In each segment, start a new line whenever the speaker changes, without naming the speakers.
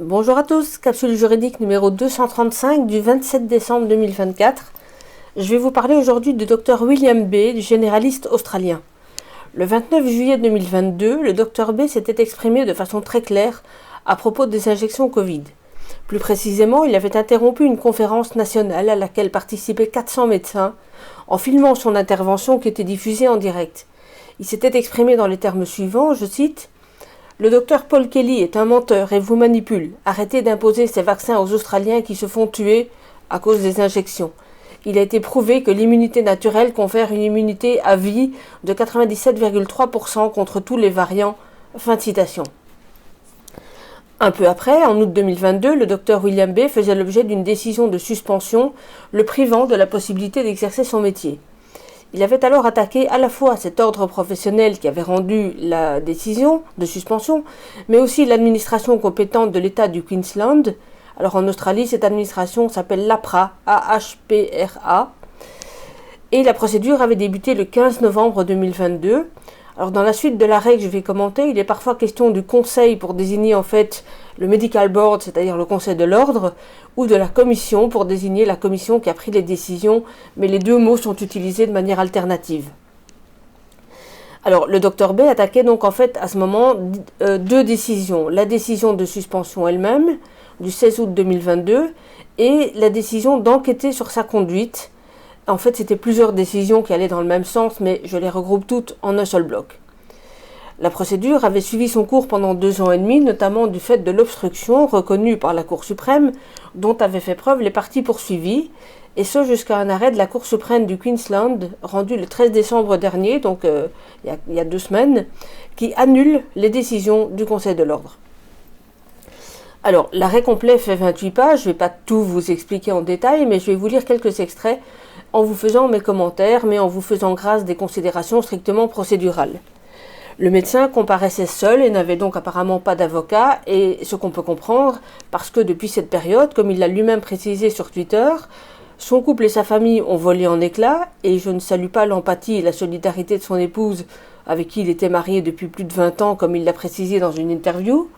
Bonjour à tous, capsule juridique numéro 235 du 27 décembre 2024. Je vais vous parler aujourd'hui du Dr William B, du généraliste australien. Le 29 juillet 2022, le Dr B s'était exprimé de façon très claire à propos des injections Covid. Plus précisément, il avait interrompu une conférence nationale à laquelle participaient 400 médecins en filmant son intervention qui était diffusée en direct. Il s'était exprimé dans les termes suivants, je cite: « Le docteur Paul Kelly est un menteur et vous manipule. Arrêtez d'imposer ces vaccins aux Australiens qui se font tuer à cause des injections. Il a été prouvé que l'immunité naturelle confère une immunité à vie de 97,3% contre tous les variants. » Fin de citation. Un peu après, en août 2022, le docteur William B faisait l'objet d'une décision de suspension, le privant de la possibilité d'exercer son métier. Il avait alors attaqué à la fois cet ordre professionnel qui avait rendu la décision de suspension, mais aussi l'administration compétente de l'État du Queensland. Alors en Australie, cette administration s'appelle l'AHPRA, A-H-P-R-A, et la procédure avait débuté le 15 novembre 2022. Alors dans la suite de l'arrêt que je vais commenter, il est parfois question du conseil pour désigner en fait le medical board, c'est-à-dire le conseil de l'ordre, ou de la commission pour désigner la commission qui a pris les décisions, mais les deux mots sont utilisés de manière alternative. Alors le Dr B attaquait donc en fait à ce moment deux décisions, la décision de suspension elle-même du 16 août 2022 et la décision d'enquêter sur sa conduite. En fait, c'était plusieurs décisions qui allaient dans le même sens, mais je les regroupe toutes en un seul bloc. La procédure avait suivi son cours pendant 2 ans et demi, notamment du fait de l'obstruction reconnue par la Cour suprême, dont avaient fait preuve les parties poursuivies, et ce jusqu'à un arrêt de la Cour suprême du Queensland, rendu le 13 décembre dernier, donc il y a 2 semaines, qui annule les décisions du Conseil de l'ordre. Alors, l'arrêt complet fait 28 pages, je ne vais pas tout vous expliquer en détail, mais je vais vous lire quelques extraits en vous faisant mes commentaires, mais en vous faisant grâce des considérations strictement procédurales. Le médecin comparaissait seul et n'avait donc apparemment pas d'avocat, et ce qu'on peut comprendre, parce que depuis cette période, comme il l'a lui-même précisé sur Twitter, son couple et sa famille ont volé en éclats, et je ne salue pas l'empathie et la solidarité de son épouse, avec qui il était marié depuis plus de 20 ans, comme il l'a précisé dans une interview.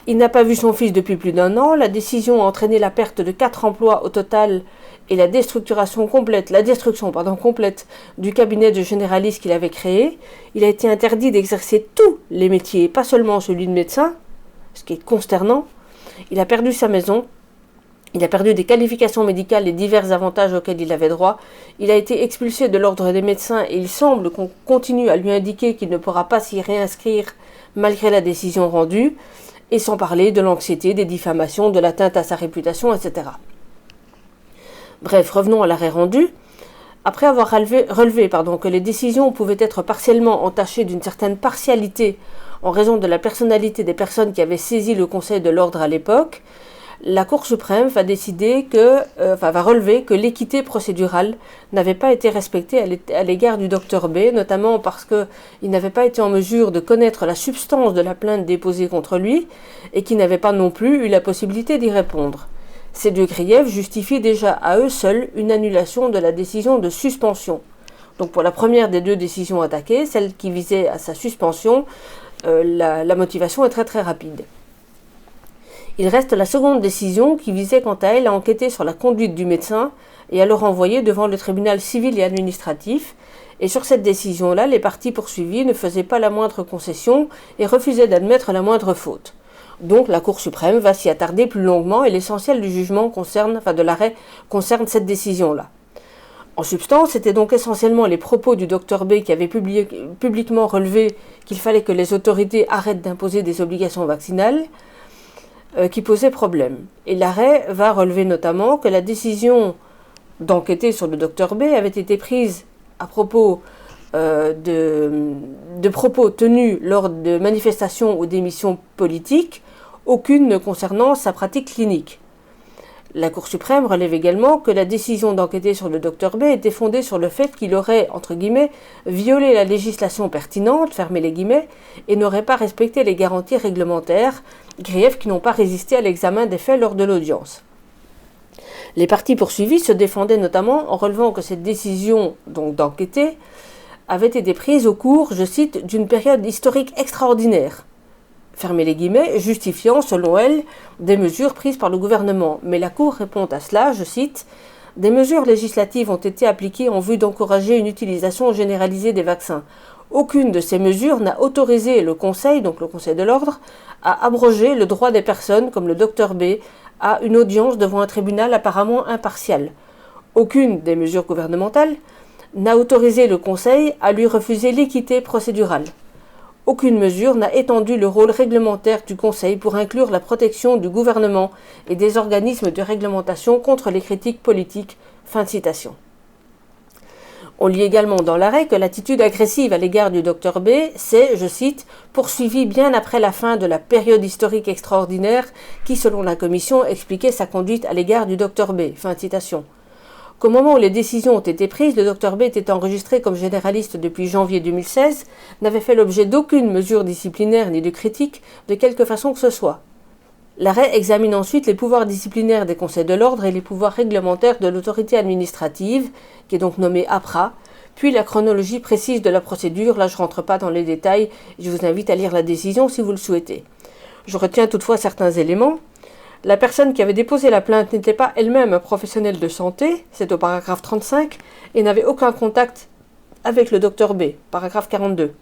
Il n'a pas vu son fils depuis plus d'1 an, la décision a entraîné la perte de 4 emplois au total et la destruction complète du cabinet de généraliste qu'il avait créé. Il a été interdit d'exercer tous les métiers, pas seulement celui de médecin, ce qui est consternant. Il a perdu sa maison, il a perdu des qualifications médicales et divers avantages auxquels il avait droit. Il a été expulsé de l'ordre des médecins et il semble qu'on continue à lui indiquer qu'il ne pourra pas s'y réinscrire malgré la décision rendue. Et sans parler de l'anxiété, des diffamations, de l'atteinte à sa réputation, etc. Bref, revenons à l'arrêt rendu. Après avoir relevé que les décisions pouvaient être partiellement entachées d'une certaine partialité en raison de la personnalité des personnes qui avaient saisi le Conseil de l'ordre à l'époque, la Cour suprême va relever que l'équité procédurale n'avait pas été respectée à l'égard du Dr B, notamment parce qu'il n'avait pas été en mesure de connaître la substance de la plainte déposée contre lui et qu'il n'avait pas non plus eu la possibilité d'y répondre. Ces 2 griefs justifient déjà à eux seuls une annulation de la décision de suspension. Donc pour la première des 2 décisions attaquées, celle qui visait à sa suspension, la motivation est très très rapide. Il reste la seconde décision qui visait quant à elle à enquêter sur la conduite du médecin et à le renvoyer devant le tribunal civil et administratif. Et sur cette décision-là, les parties poursuivies ne faisaient pas la moindre concession et refusaient d'admettre la moindre faute. Donc la Cour suprême va s'y attarder plus longuement et l'essentiel du jugement de l'arrêt concerne cette décision-là. En substance, c'était donc essentiellement les propos du Dr B qui avait publiquement relevé qu'il fallait que les autorités arrêtent d'imposer des obligations vaccinales qui posait problème. Et l'arrêt va relever notamment que la décision d'enquêter sur le Dr B avait été prise à propos de propos tenus lors de manifestations ou d'émissions politiques, aucune ne concernant sa pratique clinique. La Cour suprême relève également que la décision d'enquêter sur le Dr B était fondée sur le fait qu'il aurait, entre guillemets, violé la législation pertinente, fermez les guillemets, et n'aurait pas respecté les garanties réglementaires, griefs qui n'ont pas résisté à l'examen des faits lors de l'audience. Les parties poursuivies se défendaient notamment en relevant que cette décision, donc d'enquêter, avait été prise au cours, je cite, d'une période historique extraordinaire. fermez les guillemets, justifiant, selon elle, des mesures prises par le gouvernement. Mais la Cour répond à cela, je cite, « Des mesures législatives ont été appliquées en vue d'encourager une utilisation généralisée des vaccins. Aucune de ces mesures n'a autorisé le Conseil, donc le Conseil de l'ordre, à abroger le droit des personnes, comme le Dr B, à une audience devant un tribunal apparemment impartial. Aucune des mesures gouvernementales n'a autorisé le Conseil à lui refuser l'équité procédurale. Aucune mesure n'a étendu le rôle réglementaire du Conseil pour inclure la protection du gouvernement et des organismes de réglementation contre les critiques politiques. » Fin de citation. On lit également dans l'arrêt que l'attitude agressive à l'égard du Dr B s'est, je cite, « poursuivie bien après la fin de la période historique extraordinaire qui, selon la Commission, expliquait sa conduite à l'égard du Dr B. » Fin de citation. Qu'au moment où les décisions ont été prises, le Dr B était enregistré comme généraliste depuis janvier 2016, n'avait fait l'objet d'aucune mesure disciplinaire ni de critique de quelque façon que ce soit. L'arrêt examine ensuite les pouvoirs disciplinaires des conseils de l'ordre et les pouvoirs réglementaires de l'autorité administrative, qui est donc nommée APRA, puis la chronologie précise de la procédure. Là, je ne rentre pas dans les détails, je vous invite à lire la décision si vous le souhaitez. Je retiens toutefois certains éléments. La personne qui avait déposé la plainte n'était pas elle-même un professionnel de santé, c'est au paragraphe 35, et n'avait aucun contact avec le Dr B, paragraphe 42.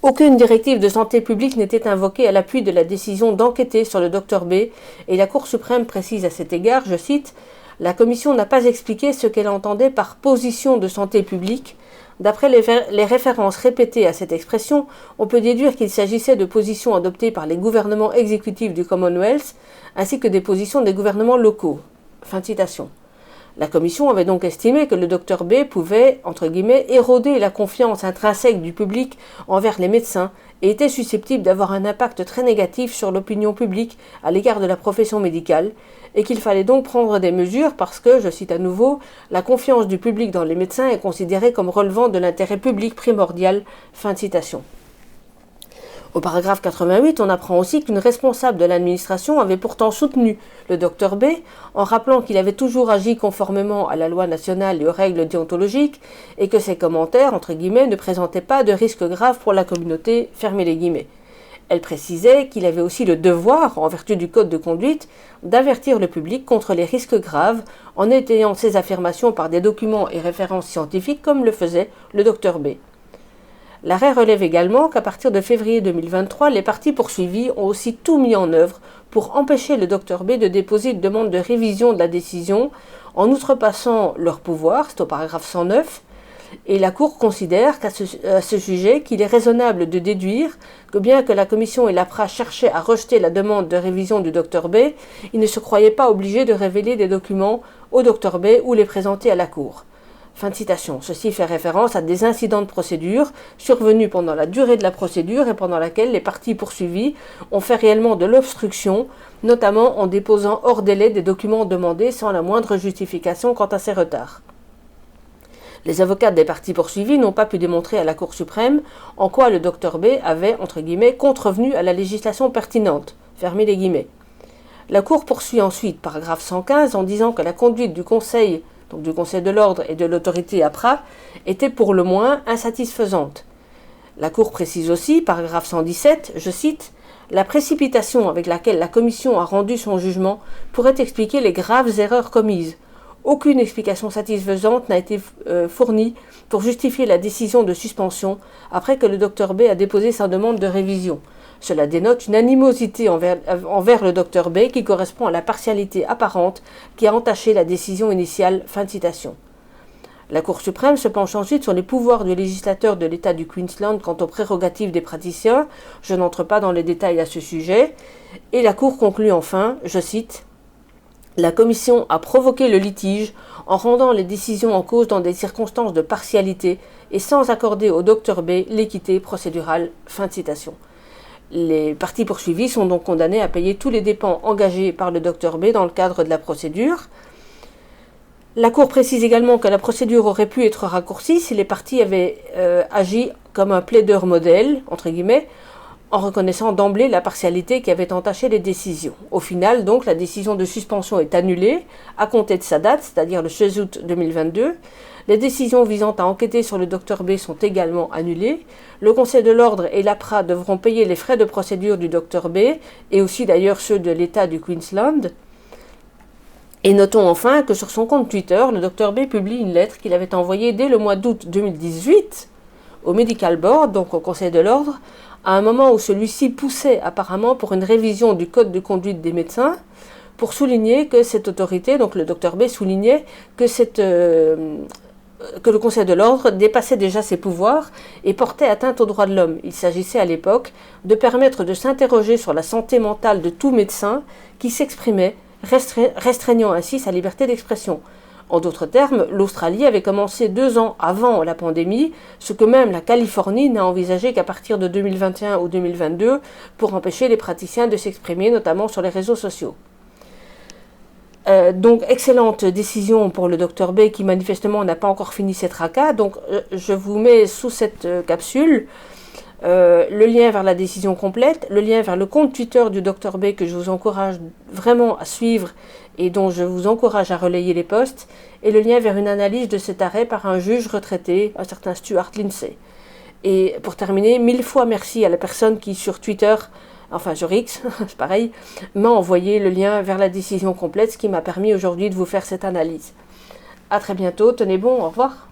Aucune directive de santé publique n'était invoquée à l'appui de la décision d'enquêter sur le Dr B, et la Cour suprême précise à cet égard, je cite, « La Commission n'a pas expliqué ce qu'elle entendait par position de santé publique. D'après les références répétées à cette expression, on peut déduire qu'il s'agissait de positions adoptées par les gouvernements exécutifs du Commonwealth, ainsi que des positions des gouvernements locaux. » Fin de citation. La Commission avait donc estimé que le Dr B pouvait, entre guillemets, éroder la confiance intrinsèque du public envers les médecins et était susceptible d'avoir un impact très négatif sur l'opinion publique à l'égard de la profession médicale, et qu'il fallait donc prendre des mesures parce que, je cite à nouveau, la confiance du public dans les médecins est considérée comme relevant de l'intérêt public primordial. Fin de citation. Au paragraphe 88, on apprend aussi qu'une responsable de l'administration avait pourtant soutenu le Dr B en rappelant qu'il avait toujours agi conformément à la loi nationale et aux règles déontologiques et que ses commentaires, entre guillemets, ne présentaient pas de risque grave pour la communauté, fermez les guillemets. Elle précisait qu'il avait aussi le devoir, en vertu du code de conduite, d'avertir le public contre les risques graves en étayant ses affirmations par des documents et références scientifiques comme le faisait le Dr B. L'arrêt relève également qu'à partir de février 2023, les parties poursuivies ont aussi tout mis en œuvre pour empêcher le Dr B de déposer une demande de révision de la décision en outrepassant leurs pouvoirs, c'est au paragraphe 109, et la Cour considère qu'à ce sujet qu'il est raisonnable de déduire que bien que la Commission et l'APRA cherchaient à rejeter la demande de révision du Dr B, ils ne se croyaient pas obligés de révéler des documents au Dr B ou les présenter à la Cour. Fin de citation. Ceci fait référence à des incidents de procédure survenus pendant la durée de la procédure et pendant laquelle les parties poursuivies ont fait réellement de l'obstruction, notamment en déposant hors délai des documents demandés sans la moindre justification quant à ces retards. Les avocats des parties poursuivies n'ont pas pu démontrer à la Cour suprême en quoi le Dr B avait, entre guillemets, contrevenu à la législation pertinente, fermez les guillemets. La Cour poursuit ensuite, paragraphe 115, en disant que la conduite du Conseil, donc du Conseil de l'ordre et de l'autorité APRA, était pour le moins insatisfaisante. La Cour précise aussi, paragraphe 117, je cite, « La précipitation avec laquelle la Commission a rendu son jugement pourrait expliquer les graves erreurs commises. Aucune explication satisfaisante n'a été fournie pour justifier la décision de suspension après que le Dr B a déposé sa demande de révision. Cela dénote une animosité envers le Dr B qui correspond à la partialité apparente qui a entaché la décision initiale. » Fin de citation. La Cour suprême se penche ensuite sur les pouvoirs du législateur de l'État du Queensland quant aux prérogatives des praticiens. Je n'entre pas dans les détails à ce sujet. Et la Cour conclut enfin, je cite, « La Commission a provoqué le litige en rendant les décisions en cause dans des circonstances de partialité et sans accorder au Dr B l'équité procédurale. » Fin de citation. Les parties poursuivies sont donc condamnées à payer tous les dépenses engagés par le Dr B dans le cadre de la procédure. La Cour précise également que la procédure aurait pu être raccourcie si les parties avaient agi comme un plaideur modèle, entre guillemets, en reconnaissant d'emblée la partialité qui avait entaché les décisions. Au final, donc, la décision de suspension est annulée à compter de sa date, c'est-à-dire le 16 août 2022. Les décisions visant à enquêter sur le Dr B sont également annulées. Le Conseil de l'Ordre et l'APRA devront payer les frais de procédure du Dr B et aussi d'ailleurs ceux de l'État du Queensland. Et notons enfin que sur son compte Twitter, le Dr B publie une lettre qu'il avait envoyée dès le mois d'août 2018 au Medical Board, donc au Conseil de l'Ordre, à un moment où celui-ci poussait apparemment pour une révision du code de conduite des médecins, pour souligner que cette autorité, donc le Dr B soulignait que le Conseil de l'Ordre dépassait déjà ses pouvoirs et portait atteinte aux droits de l'homme. Il s'agissait à l'époque de permettre de s'interroger sur la santé mentale de tout médecin qui s'exprimait, restreignant ainsi sa liberté d'expression. En d'autres termes, l'Australie avait commencé 2 ans avant la pandémie, ce que même la Californie n'a envisagé qu'à partir de 2021 ou 2022 pour empêcher les praticiens de s'exprimer, notamment sur les réseaux sociaux. Donc, excellente décision pour le Dr B qui manifestement n'a pas encore fini ses tracas. Donc, je vous mets sous cette capsule le lien vers la décision complète, le lien vers le compte Twitter du Dr B que je vous encourage vraiment à suivre et dont je vous encourage à relayer les posts, et le lien vers une analyse de cet arrêt par un juge retraité, un certain Stuart Lindsay. Et pour terminer, 1000 fois merci à la personne qui sur Twitter, enfin sur X, c'est pareil, m'a envoyé le lien vers la décision complète, ce qui m'a permis aujourd'hui de vous faire cette analyse. À très bientôt, tenez bon, au revoir.